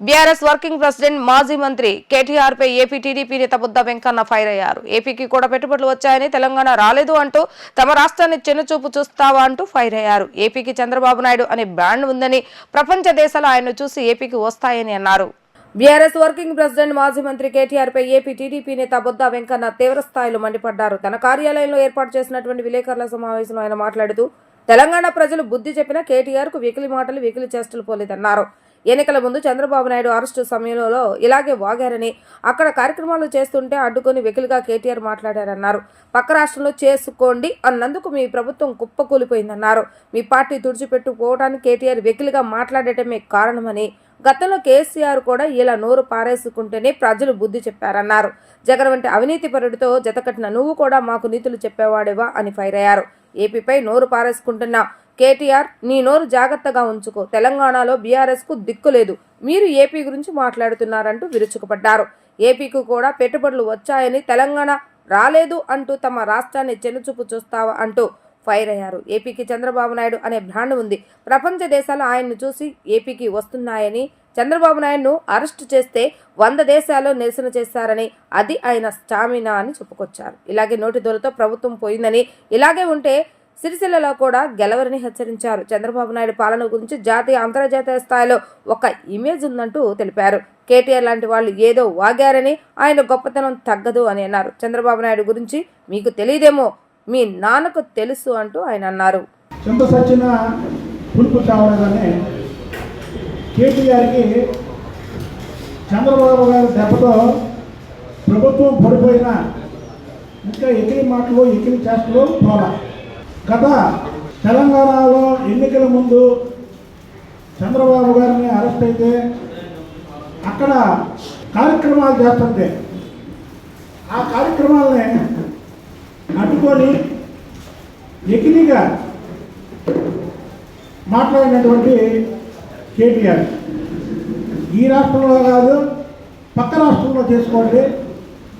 BRS working president మాజీ మంత్రి కేటీఆర్ పై AP TDP నేత బుద్ధ వెంకన్న ఫైర్ అయ్యారు. ఏపీకి కూడా పెట్టుబడులు వచ్చాయని, తెలంగాణ రాలేదు అంటూ తమ రాష్ట్రాన్ని చిన్నచూపు చూస్తావా అంటూ ఫైర్ అయ్యారు. ఏపీకి చంద్రబాబు నాయుడు అనే బ్రాండ్ ఉందని, ప్రపంచ దేశాలు ఆయన్ను చూసి ఏపీకి వస్తాయని అన్నారు. బీఆర్ఎస్ వర్కింగ్ ప్రెసిడెంట్ మాజీ మంత్రి కేటీఆర్ పై ఏపీ టీడీపీ నేత బుద్ధ వెంకన్న తీవ్ర స్థాయిలో మండిపడ్డారు. తన కార్యాలయంలో ఏర్పాటు చేసినటువంటి విలేకరుల సమావేశంలో ఆయన మాట్లాడుతూ, తెలంగాణ ప్రజలు బుద్ధి చెప్పిన కేటీఆర్ కు వెకిలి మాటలు, వెకిలి చేష్టలు పోలేదన్నారు. ఎన్నికల ముందు చంద్రబాబు నాయుడు అరెస్టు సమయంలో ఇలాగే వాగారని, అక్కడ కార్యక్రమాలు చేస్తుంటే అడ్డుకొని వెకిలిగా కేటీఆర్ మాట్లాడారన్నారు. పక్క రాష్ట్రంలో చేసుకోండి అన్నందుకు మీ ప్రభుత్వం కుప్పకూలిపోయిందన్నారు. మీ పార్టీ తుడిచిపెట్టుకోవడానికి కేటీఆర్ వెకిలిగా మాట్లాడటమే కారణమని, గతంలో కేసీఆర్ కూడా ఇలా నోరు పారేసుకుంటేనే ప్రజలు బుద్ధి చెప్పారన్నారు. జగన్ వంటి అవినీతి పరుడితో జతకట్టిన నువ్వు కూడా మాకు నీతులు చెప్పేవాడేవా అని ఫైర్ అయ్యారు. ఏపీపై నోరు పారేసుకుంటున్న కేటీఆర్, నీ నోరు జాగ్రత్తగా ఉంచుకో. తెలంగాణలో బీఆర్ఎస్ కు దిక్కు లేదు, మీరు ఏపీ గురించి మాట్లాడుతున్నారంటూ విరుచుకుపడ్డారు. ఏపీకి కూడా పెట్టుబడులు వచ్చాయని, తెలంగాణ రాలేదు అంటూ తమ రాష్ట్రాన్ని చిన్నచూపు చూస్తావా అంటూ ఫైర్ అయ్యారు. ఏపీకి చంద్రబాబు నాయుడు అనే బ్రాండ్ ఉంది, ప్రపంచ దేశాలు ఆయన్ను చూసి ఏపీకి వస్తున్నాయని, చంద్రబాబు నాయుడును అరెస్టు చేస్తే 100 దేశాల్లో నిరసన చేశారని, అది ఆయన స్టామినా అని చెప్పుకొచ్చారు. ఇలాగే నోటి దొరతో ప్రభుత్వం పోయిందని, ఇలాగే ఉంటే సిరిసిల్లలో కూడా గెలవరని హెచ్చరించారు. చంద్రబాబు నాయుడు పాలన గురించి జాతీయ, అంతర్జాతీయ స్థాయిలో ఒక ఇమేజ్ ఉందంటూ తెలిపారు. కేటీఆర్ లాంటి వాళ్ళు ఏదో వాగారని, ఆయన గొప్పతనం తగ్గదు అని అన్నారు. చంద్రబాబు నాయుడు గురించి మీకు తెలియదేమో, మీ నాన్నకు తెలుసు అంటూ ఆయన అన్నారు. కేటీఆర్కి చంద్రబాబు గారి దెబ్బతో ప్రభుత్వం పడిపోయినా ఇంకా ఎకిలి మాటలు, ఎకిలి చేష్టలు పోలా. గత తెలంగాణలో ఎన్నికల ముందు చంద్రబాబు గారిని అరెస్ట్ అయితే అక్కడ కార్యక్రమాలు చేస్తుంటే ఆ కార్యక్రమాలని అడ్డుకొని ఎకిలిగా మాట్లాడినటువంటి కేటీఆర్, ఈ రాష్ట్రంలో కాదు పక్క రాష్ట్రంలో చేసుకోండి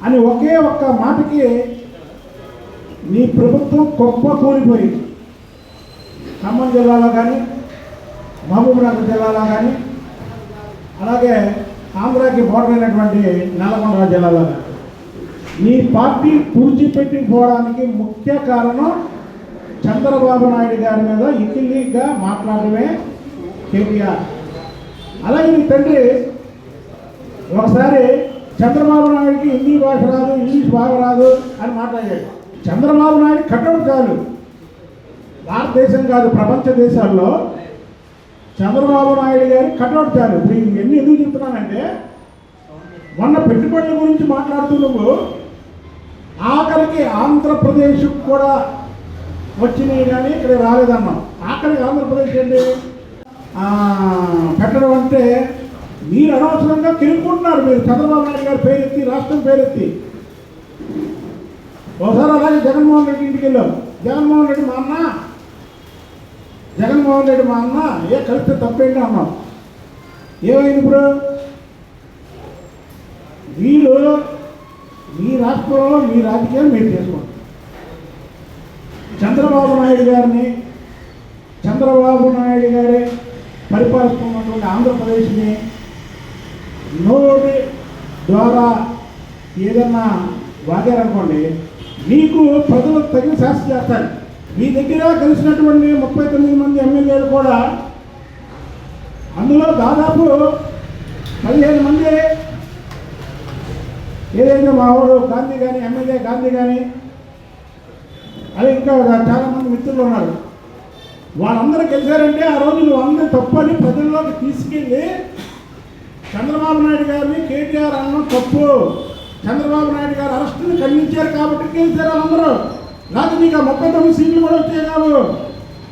అని ఒకే ఒక్క మాటకి నీ ప్రభుత్వం గొప్ప కూలిపోయింది. ఖమ్మం జిల్లాలో కానీ, మహబూబ్నగర్ జిల్లాలో కానీ, అలాగే ఆంధ్రాకి బోర్డర్ అయినటువంటి నల్గొండ జిల్లాలో కానీ నీ పార్టీ పూడ్చిపెట్టిపోవడానికి ముఖ్య కారణం చంద్రబాబు నాయుడు గారి మీద ఇకిలీగా మాట్లాడమే కేటీఆర్. అలాగే నీ తండ్రి ఒకసారి చంద్రబాబు నాయుడికి హిందీ భాష రాదు, ఇంగ్లీష్ బాగా రాదు అని మాట్లాడాడు. చంద్రబాబు నాయుడు కట్టడం చాలు, భారతదేశం కాదు ప్రపంచ దేశాల్లో చంద్రబాబు నాయుడు గారి కట్టడం చాలు. ఇప్పుడు ఇవన్నీ ఎందుకు చెప్తున్నానంటే, మొన్న పెట్టుబడుల గురించి మాట్లాడుతూ నువ్వు ఆఖరికి ఆంధ్రప్రదేశ్ కూడా వచ్చినాయి కానీ ఇక్కడ రాలేదన్నాం. ఆఖరికి ఆంధ్రప్రదేశ్ ఏంటి పెట్టడం అంటే మీరు అనవసరంగా కిరుక్కుంటున్నారు. మీరు చంద్రబాబు నాయుడు గారి పేరెత్తి, రాష్ట్రం పేరెత్తి. ఒకసారి అలాగే జగన్మోహన్ రెడ్డి ఇంటికి వెళ్ళాం. జగన్మోహన్ రెడ్డి మా అన్న ఏ కలిస్తే తప్పేంటి అన్నాం. ఏమైంది ఇప్పుడు? వీళ్ళు మీ రాష్ట్రంలో మీ రాజకీయం మీరు చేసుకోండి. చంద్రబాబు నాయుడు గారే పరిపాలిస్తున్నటువంటి ఆంధ్రప్రదేశ్ని నోటి ద్వారా ఏదన్నా వాగారనుకోండి, మీకు ప్రజలు తగిన శాస్త్ర చేస్తారు. మీ దగ్గర కలిసినటువంటి 39 మంది ఎమ్మెల్యేలు కూడా, అందులో దాదాపు 15 మంది ఏదైతే మా వాడు గాంధీ కానీ, ఎమ్మెల్యే గాంధీ కానీ, అది ఇంకా చాలామంది మిత్రులు ఉన్నారు. వాళ్ళందరూ గెలిచారంటే ఆ రోజు నువ్వు అందరూ తప్పని ప్రజల్లోకి తీసుకెళ్ళి చంద్రబాబు నాయుడు గారిని కేటీఆర్ అన్నం తప్పు, చంద్రబాబు నాయుడు గారు అరెస్టుని ఖండించారు కాబట్టి గెలిచారు అందరూ. నాకు నీకు 39 సీట్లు కూడా వచ్చాయి కావు.